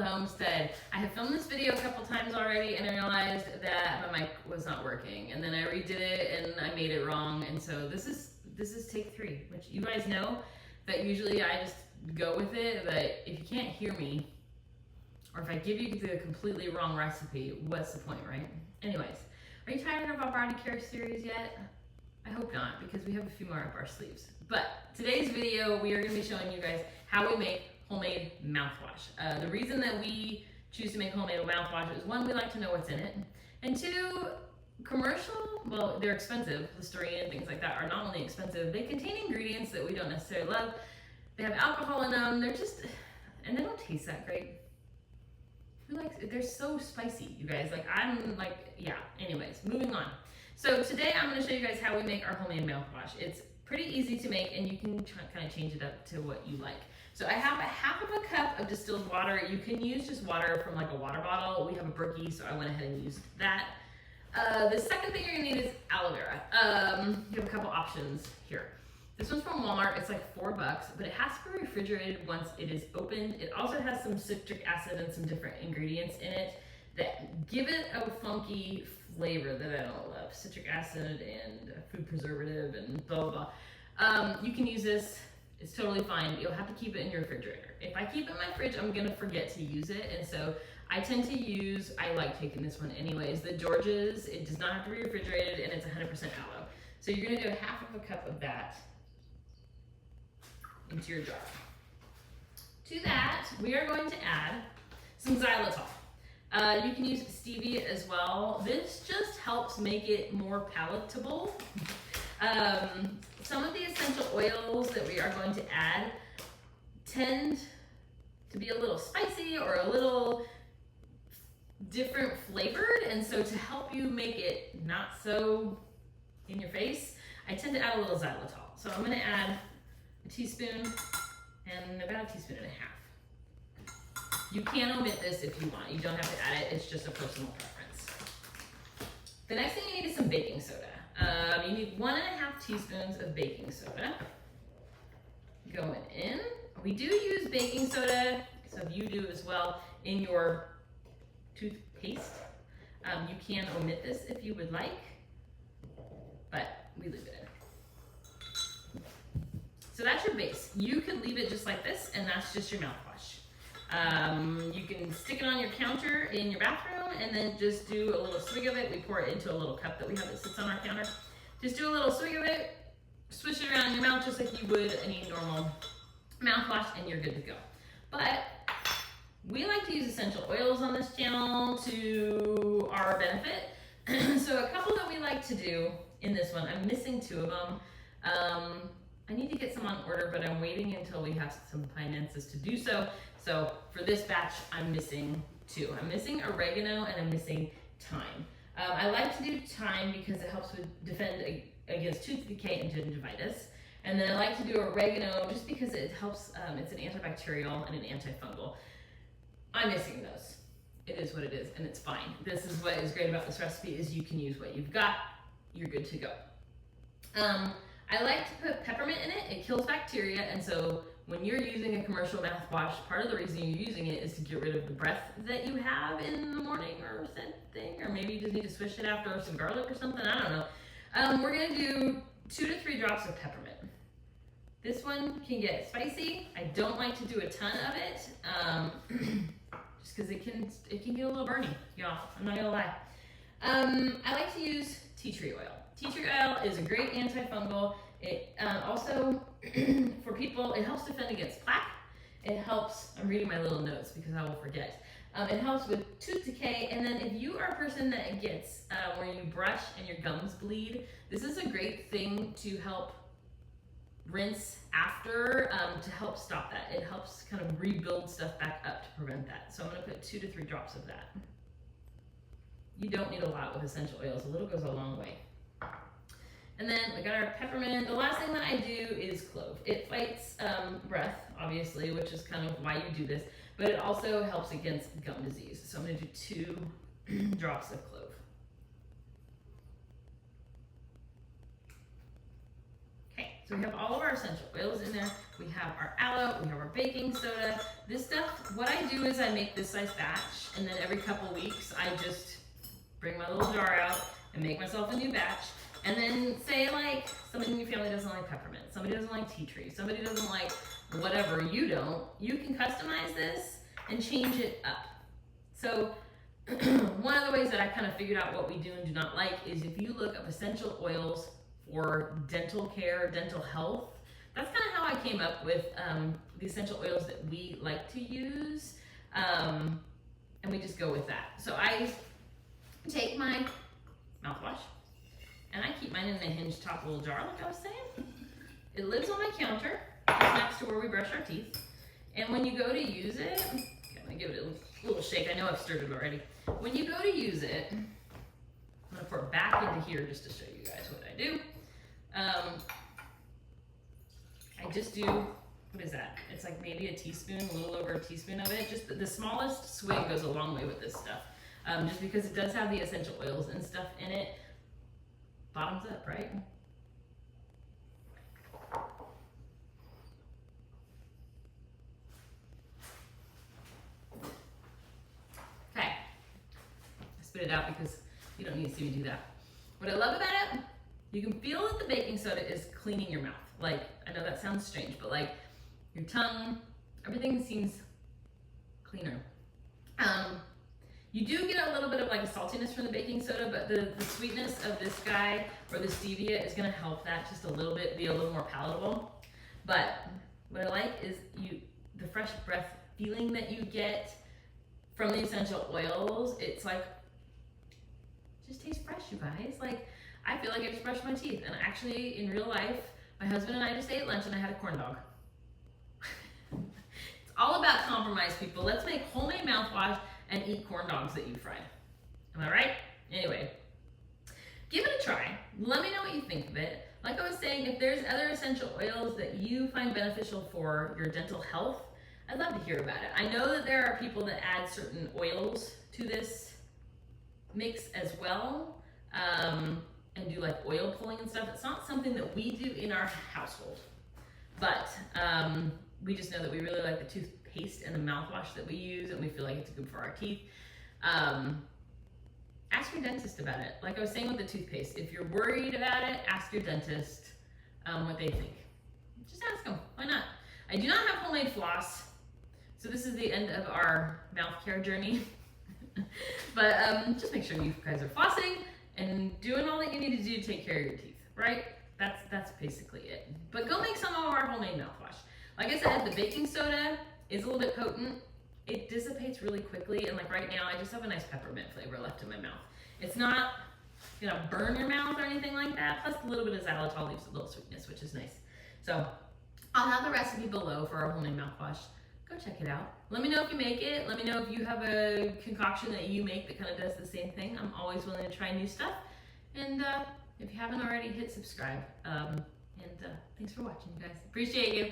the Homestead. I have filmed this video a couple times already and I realized that my mic was not working. And then I redid it and I made it wrong. And so this is take 3, which you guys know that usually I just go with it. But if you can't hear me, or if I give you the completely wrong recipe, what's the point, right? Anyways, are you tired of our body care series yet? I hope not, because we have a few more up our sleeves. But today's video, we are going to be showing you guys how we make homemade mouthwash. The reason that we choose to make homemade mouthwash is 1, we like to know what's in it, and 2, commercial, well, they're expensive. Listerine, things like that are not only expensive, they contain ingredients that we don't necessarily love. They have alcohol in them. They're just, and they don't taste that great. Who likes it? They're so spicy, you guys. Like, I'm like, yeah. Anyways, moving on. So today I'm going to show you guys how we make our homemade mouthwash. It's pretty easy to make, and you can kind of change it up to what you like. So I have a half of a cup of distilled water. You can use just water from like a water bottle. We have a Berkey, so I went ahead and used that. The second thing you're going to need is aloe vera. You have a couple options here. This one's from Walmart. It's like $4, but it has to be refrigerated once it is opened. It also has some citric acid and some different ingredients in it that give it a funky flavor that I don't love. Citric acid and food preservative and blah, blah, blah. You can use this. It's totally fine. You'll have to keep it in your refrigerator. If I keep it in my fridge, I'm going to forget to use it. And so I tend to use, I like taking this one anyways, the George's. It does not have to be refrigerated, and it's 100% aloe. So you're going to do a half of a cup of that into your jar. To that, we are going to add some xylitol. You can use stevia as well. This just helps make it more palatable. Some of the essential oils that we are going to add tend to be a little spicy or a little different flavored, and so to help you make it not so in your face, I tend to add a little xylitol. So I'm going to add a teaspoon and about a teaspoon and a half. You can omit this if you want. You don't have to add it. It's just a personal preference. The next thing you need is some baking soda. You need 1.5 teaspoons of baking soda going in. We do use baking soda, so if you do as well, in your toothpaste. You can omit this if you would like, but we leave it in. So that's your base. You can leave it just like this, and that's just your mouthwash. You can stick it on your counter in your bathroom and then just do a little swig of it. We pour it into a little cup that we have that sits on our counter. Just do a little swig of it, swish it around in your mouth just like you would any normal mouthwash, and you're good to go. But we like to use essential oils on this channel to our benefit. So a couple that we like to do in this one, I'm missing 2 of them. I need to get some on order, but I'm waiting until we have some finances to do so. So for this batch, I'm missing 2. I'm missing oregano and I'm missing thyme. I like to do thyme because it helps with defend against tooth decay and gingivitis. And then I like to do oregano just because it helps, it's an antibacterial and an antifungal. I'm missing those. It is what it is, and it's fine. This is what is great about this recipe is you can use what you've got. You're good to go. I like to put peppermint in it. It kills bacteria, and so when you're using a commercial mouthwash, part of the reason you're using it is to get rid of the breath that you have in the morning or something, or maybe you just need to swish it after some garlic or something. I don't know. We're gonna do 2 to 3 drops of peppermint. This one can get spicy. I don't like to do a ton of it, just because it can get a little burny, y'all. I'm not gonna lie. I like to use tea tree oil. Tea tree oil is a great antifungal. It also, for people, it helps defend against plaque. It helps, I'm reading my little notes because I will forget. It helps with tooth decay, and then if you are a person that gets, where you brush and your gums bleed, this is a great thing to help rinse after, to help stop that. It helps kind of rebuild stuff back up to prevent that. So I'm going to put 2 to 3 drops of that. You don't need a lot with essential oils. A little goes a long way. And then we got our peppermint. The last thing that I do is clove. It fights breath, obviously, which is kind of why you do this, but it also helps against gum disease. So I'm going to do 2 drops of clove. So we have all of our essential oils in there. We have our aloe, we have our baking soda. This stuff, what I do is I make this size batch, and then every couple weeks I just bring my little jar out and make myself a new batch. And then say like somebody in your family doesn't like peppermint, somebody doesn't like tea tree, somebody doesn't like whatever you don't, you can customize this and change it up. So one of the ways that I kind of figured out what we do and do not like is if you look up essential oils for dental care, dental health, that's kind of how I came up with the essential oils that we like to use, and we just go with that. So I take my mouthwash, and I keep mine in a hinged top little jar, like I was saying. It lives on my counter, just next to where we brush our teeth. And when you go to use it, I'm gonna give it a little shake. I know I've stirred it already. When you go to use it, I'm gonna pour it back into here just to show you guys what I do. I just do, what is that? It's like maybe a teaspoon, a little over a teaspoon of it. Just the smallest swig goes a long way with this stuff. Just because it does have the essential oils and stuff in it. Bottoms up, right? Okay. I spit it out because you don't need to see me do that. What I love about it, you can feel that the baking soda is cleaning your mouth. Like, I know that sounds strange, but like your tongue, everything seems cleaner. You do get a little bit of like a saltiness from the baking soda, but the sweetness of this guy or the stevia is gonna help that just a little bit, be a little more palatable. But what I like is the fresh breath feeling that you get from the essential oils. It's like, just tastes fresh, you guys. Like, I feel like I just brushed my teeth. And actually, in real life, my husband and I just ate lunch and I had a corn dog. It's all about compromise, people. Let's make homemade mouthwash and eat corn dogs that you fried. Am I right? Anyway, give it a try. Let me know what you think of it. Like I was saying, if there's other essential oils that you find beneficial for your dental health, I'd love to hear about it. I know that there are people that add certain oils to this mix as well, and do like oil pulling and stuff. It's not something that we do in our household, but we just know that we really like the toothpaste and the mouthwash that we use, and we feel like it's good for our teeth. Ask your dentist about it. Like I was saying with the toothpaste, if you're worried about it, ask your dentist what they think. Just ask them, why not? I do not have homemade floss, so this is the end of our mouth care journey. But just make sure you guys are flossing and doing all that you need to do to take care of your teeth, right? That's basically it. But go make some of our homemade mouthwash. Like I said, the baking soda is a little bit potent. It dissipates really quickly, and like right now, I just have a nice peppermint flavor left in my mouth. It's not gonna burn your mouth or anything like that. Plus, a little bit of xylitol leaves a little sweetness, which is nice. So I'll have the recipe below for our homemade mouthwash. Go check it out. Let me know if you make it. Let me know if you have a concoction that you make that kind of does the same thing. I'm always willing to try new stuff. And if you haven't already, hit subscribe. And thanks for watching, you guys. Appreciate you.